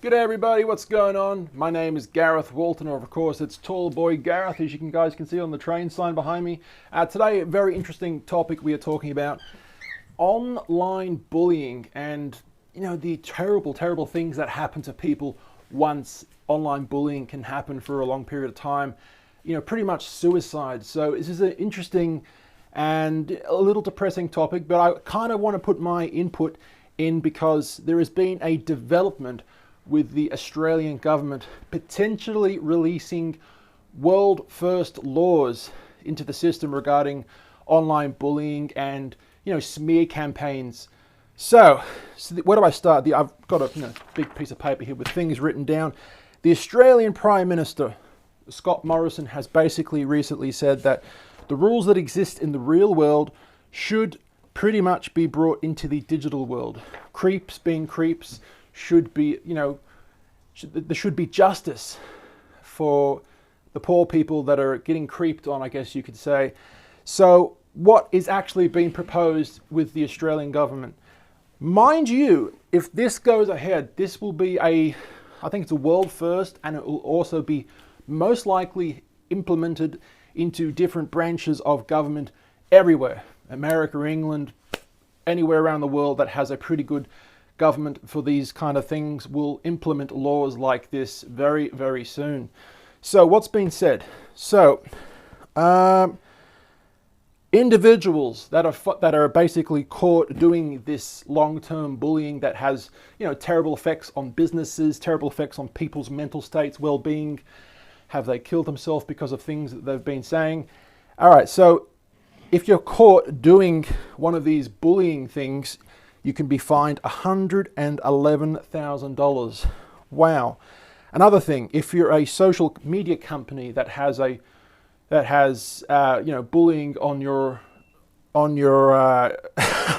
G'day everybody, what's going on? My name is Gareth Walton, or of course it's Tall Boy Gareth, as you guys can see on the train sign behind me. Today, a very interesting topic we are talking about, online bullying and, the terrible, terrible things that happen to people once online bullying can happen for a long period of time. Pretty much suicide. So this is an interesting and a little depressing topic, but I kind of want to put my input in because there has been a development with the Australian government potentially releasing world first laws into the system regarding online bullying and smear campaigns. So where do I start? I've got a big piece of paper here with things written down. The Australian Prime Minister Scott Morrison has basically recently said that the rules that exist in the real world should pretty much be brought into the digital world. Creeps being creeps should be, there should be justice for the poor people that are getting creeped on, I guess you could say. So what is actually being proposed with the Australian government? Mind you, if this goes ahead, this will be I think it's a world first, and it will also be most likely implemented into different branches of government everywhere. America, England, anywhere around the world that has a pretty good government for these kind of things will implement laws like this very, very soon. So what's been said? So individuals that are basically caught doing this long-term bullying that has terrible effects on businesses, terrible effects on people's mental states, well-being. Have they killed themselves because of things that they've been saying? All right, so if you're caught doing one of these bullying things, you can be fined $111,000. Wow. Another thing, if you're a social media company that has bullying on your on your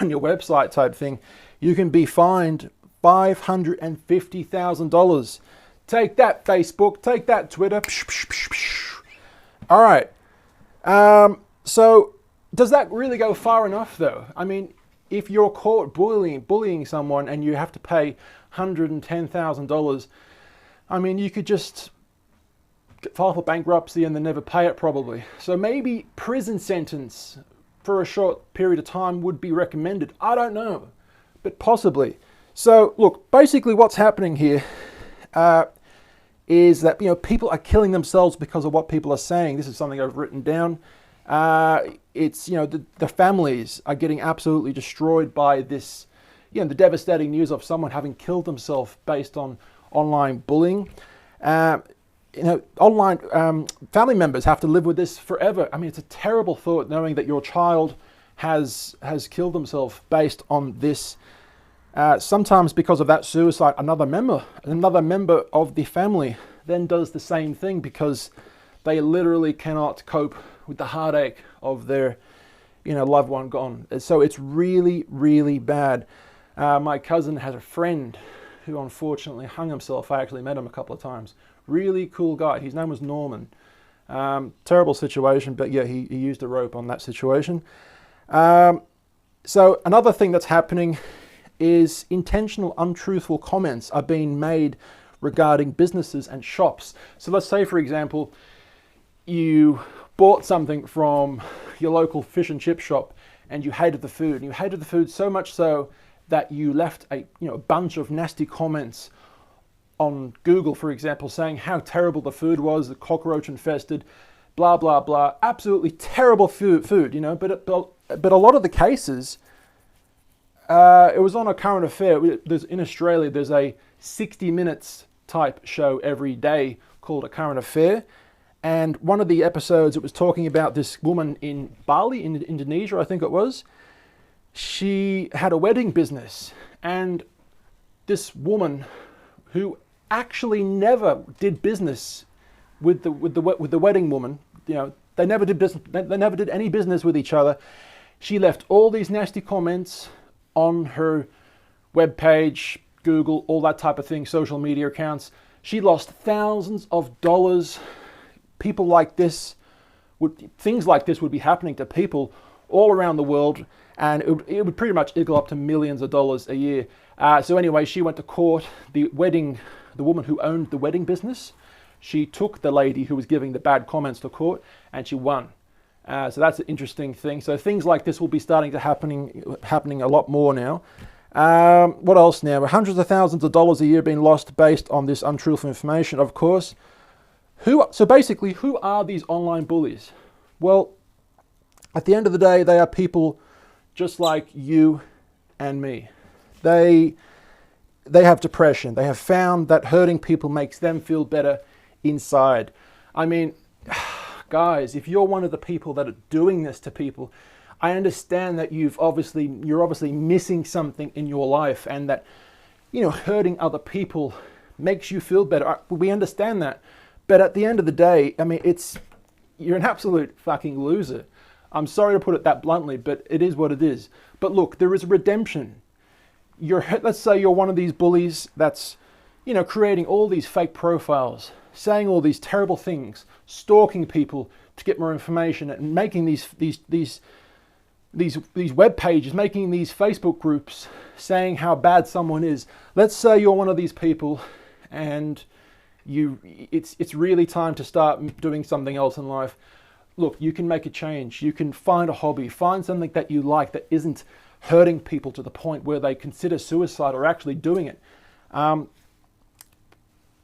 website type thing, you can be fined $550,000. Take that, Facebook. Take that, Twitter. All right. So does that really go far enough, though? I mean, if you're caught bullying someone and you have to pay $110,000, I mean, you could just file for bankruptcy and then never pay it probably. So maybe prison sentence for a short period of time would be recommended. I don't know, but possibly. So look, basically what's happening here is that people are killing themselves because of what people are saying. This is something I've written down. It's the families are getting absolutely destroyed by this, the devastating news of someone having killed themselves based on online bullying. Online family members have to live with this forever. I mean, it's a terrible thought knowing that your child has killed themselves based on this. Sometimes because of that suicide, another member of the family then does the same thing because they literally cannot cope with the heartache of their, loved one gone. So it's really, really bad. My cousin has a friend who unfortunately hung himself. I actually met him a couple of times. Really cool guy. His name was Norman. Terrible situation, but yeah, he used a rope on that situation. So another thing that's happening is intentional untruthful comments are being made regarding businesses and shops. So let's say, for example, you bought something from your local fish and chip shop and you hated the food. And you hated the food so much so that you left a bunch of nasty comments on Google, for example, saying how terrible the food was, the cockroach infested, blah, blah, blah. Absolutely terrible food, but a lot of the cases, it was on a current affair. In Australia, there's a 60 minutes type show every day called A Current Affair. And one of the episodes, it was talking about this woman in Bali, in Indonesia, I think it was. She had a wedding business. And this woman who actually never did business with the wedding woman, they never did business, they never did any business with each other. She left all these nasty comments on her webpage, Google, all that type of thing, social media accounts. She lost thousands of dollars. People like this, things like this would be happening to people all around the world, and it would pretty much equal up to millions of dollars a year. So anyway, she went to court. The wedding the woman who owned the wedding business, she took the lady who was giving the bad comments to court, and she won. So that's an interesting thing. So things like this will be starting to happening a lot more now. What else now? Hundreds of thousands of dollars a year being lost based on this untruthful information, of course. So basically, who are these online bullies? Well, at the end of the day, they are people just like you and me. They have depression. They have found that hurting people makes them feel better inside. I mean, guys, if you're one of the people that are doing this to people, I understand that you're obviously missing something in your life, and that, hurting other people makes you feel better. We understand that. But at the end of the day, I mean, you're an absolute fucking loser. I'm sorry to put it that bluntly, but it is what it is. But look, there is a redemption. Let's say you're one of these bullies that's, creating all these fake profiles, saying all these terrible things, stalking people to get more information, and making these web pages, making these Facebook groups, saying how bad someone is. Let's say you're one of these people, and it's really time to start doing something else in life. Look, you can make a change. You can find a hobby, find something that you like that isn't hurting people to the point where they consider suicide or actually doing it.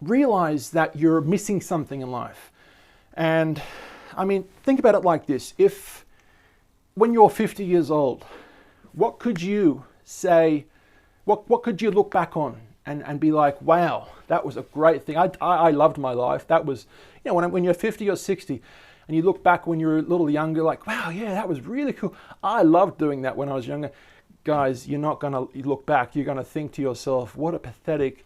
Realize that you're missing something in life. And I mean, think about it like this. When you're 50 years old, what could you say, what could you look back on and be like, wow, that was a great thing. I loved my life. That was, when you're 50 or 60 and you look back when you're a little younger, like, wow, yeah, that was really cool. I loved doing that when I was younger. Guys, you're not going to look back. You're going to think to yourself, what a pathetic,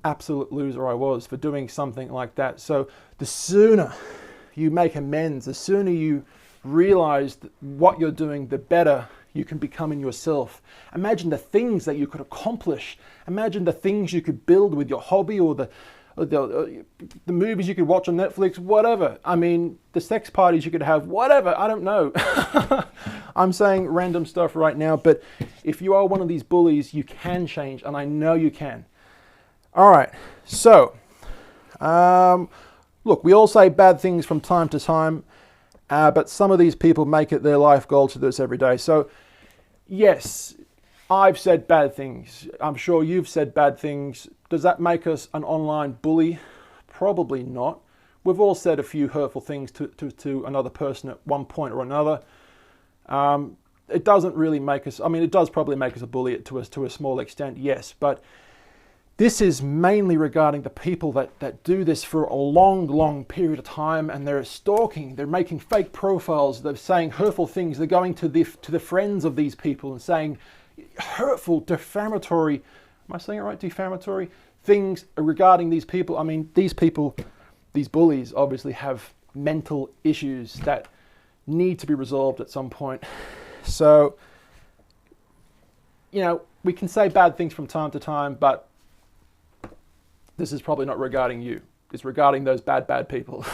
absolute loser I was for doing something like that. So the sooner you make amends, the sooner you realize what you're doing, the better you can become in yourself. Imagine the things that you could accomplish. Imagine the things you could build with your hobby, or the movies you could watch on Netflix, whatever. I mean, the sex parties you could have, whatever. I don't know. I'm saying random stuff right now, but if you are one of these bullies, you can change, and I know you can. All right, so look, we all say bad things from time to time, but some of these people make it their life goal to do this every day. So yes, I've said bad things. I'm sure you've said bad things. Does that make us an online bully? Probably not. We've all said a few hurtful things to another person at one point or another. It doesn't really make us, I mean, it does probably make us a bully to a small extent, yes, but this is mainly regarding the people that do this for a long period of time, and they're stalking, they're making fake profiles, they're saying hurtful things, they're going to the friends of these people and saying hurtful, defamatory, am I saying it right, defamatory things regarding these people. I mean, these people, these bullies obviously have mental issues that need to be resolved at some point. So, we can say bad things from time to time, but this is probably not regarding you. It's regarding those bad people.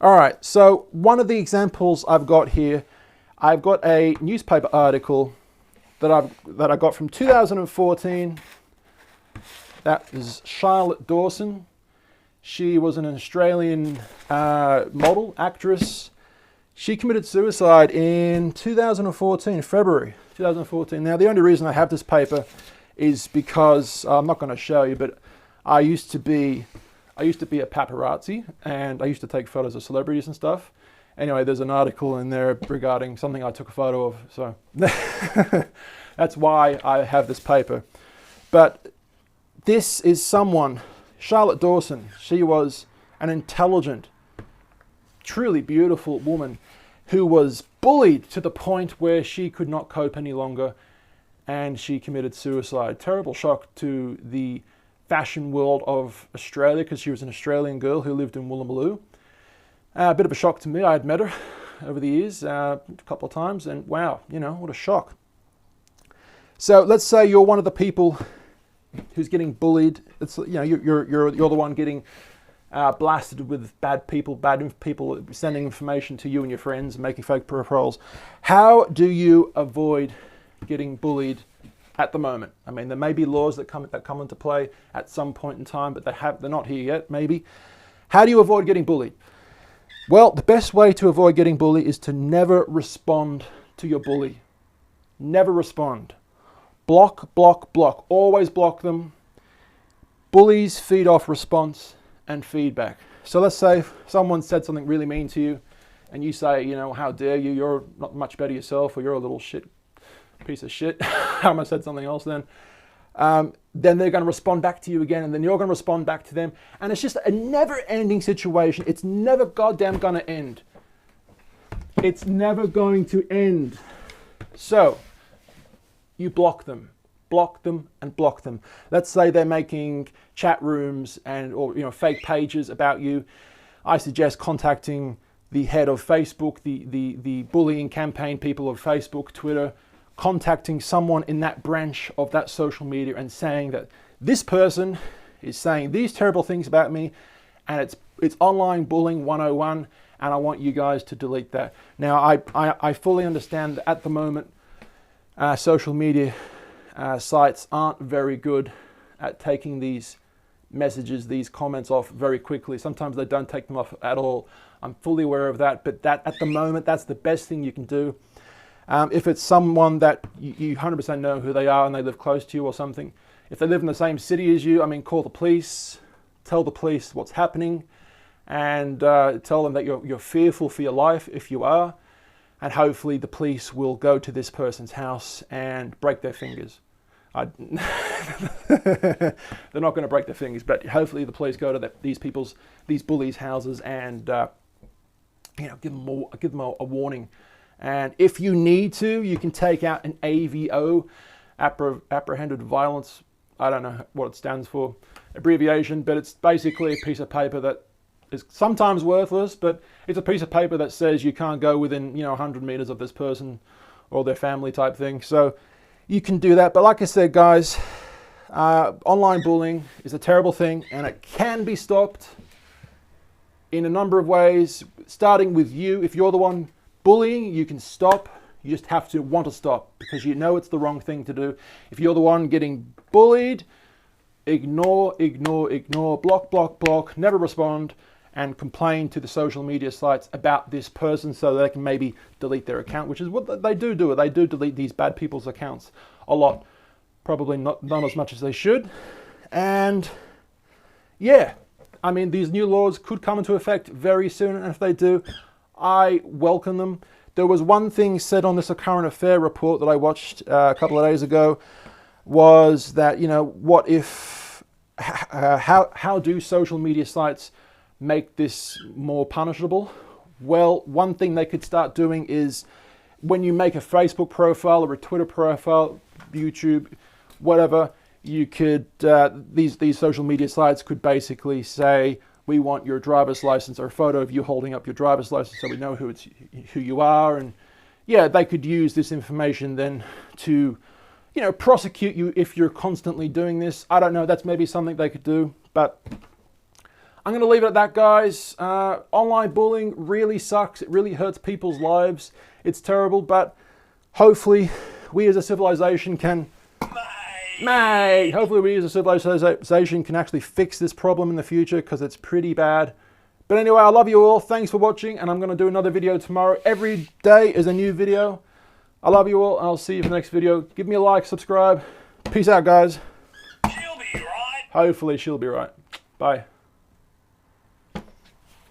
All right, so one of the examples I've got here, I've got a newspaper article that I got from 2014. That is Charlotte Dawson. She was an Australian model, actress. She committed suicide in 2014, February 2014. Now, the only reason I have this paper is because I'm not going to show you, but I used to be a paparazzi, and I used to take photos of celebrities and stuff. Anyway, there's an article in there regarding something I took a photo of, so that's why I have this paper. But this is someone, Charlotte Dawson. She was an intelligent, truly beautiful woman who was bullied to the point where she could not cope any longer, and she committed suicide. Terrible shock to the fashion world of Australia, because she was an Australian girl who lived in Woolloomooloo. A bit of a shock to me. I had met her over the years a couple of times, and wow, what a shock. So let's say you're one of the people who's getting bullied. It's you're the one getting blasted with bad people sending information to you and your friends, making fake profiles. How do you avoid getting bullied at the moment. I mean, there may be laws that come into play at some point in time, but they're not here yet, maybe. How do you avoid getting bullied? Well, the best way to avoid getting bullied is to never respond to your bully. Never respond. Block, block, block. Always block them. Bullies feed off response and feedback. So let's say someone said something really mean to you, and you say, you know, how dare you, you're not much better yourself, or you're a little piece of shit. I almost said something else then. Then they're going to respond back to you again, and then you're going to respond back to them. And it's just a never-ending situation. It's never goddamn going to end. It's never going to end. So, you block them, and block them. Let's say they're making chat rooms or fake pages about you. I suggest contacting the head of Facebook, the bullying campaign people of Facebook, Twitter, contacting someone in that branch of that social media and saying that this person is saying these terrible things about me, and it's online bullying 101, and I want you guys to delete that. Now, I fully understand that at the moment, social media sites aren't very good at taking these messages, these comments off very quickly. Sometimes they don't take them off at all. I'm fully aware of that, but that at the moment, that's the best thing you can do. If it's someone that you 100% know who they are and they live close to you or something, if they live in the same city as you, I mean, call the police, tell the police what's happening, and tell them that you're fearful for your life if you are, and hopefully the police will go to this person's house and break their fingers. They're not going to break their fingers, but hopefully the police go to these bullies' houses and give them a warning. And if you need to, you can take out an AVO, apprehended violence. I don't know what it stands for, abbreviation, but it's basically a piece of paper that is sometimes worthless, but it's a piece of paper that says you can't go within 100 meters of this person or their family type thing. So you can do that. But like I said, guys, online bullying is a terrible thing, and it can be stopped in a number of ways, starting with you. If you're the one bullying, you can stop. You just have to want to stop because you know it's the wrong thing to do. If you're the one getting bullied, ignore, block, block, block, never respond, and complain to the social media sites about this person so they can maybe delete their account, which is what they do. They do delete these bad people's accounts a lot. Probably not as much as they should. And yeah, I mean, these new laws could come into effect very soon, and if they do, I welcome them. There was one thing said on this current affair report that I watched a couple of days ago, was that, what if, how do social media sites make this more punishable? Well, one thing they could start doing is when you make a Facebook profile or a Twitter profile, YouTube, whatever, you could, these social media sites could basically say, we want your driver's license or a photo of you holding up your driver's license so we know who you are. And yeah, they could use this information then to, prosecute you if you're constantly doing this. I don't know, that's maybe something they could do, but I'm going to leave it at that, guys. Online bullying really sucks. It really hurts people's lives. It's terrible, but hopefully we as a civilization can... Hopefully we as a civilization can actually fix this problem in the future, because it's pretty bad. But anyway, I love you all. Thanks for watching, and I'm going to do another video tomorrow. Every day is a new video. I love you all, and I'll see you for the next video. Give me a like, subscribe. Peace out, guys. She'll be right. Hopefully she'll be right. Bye.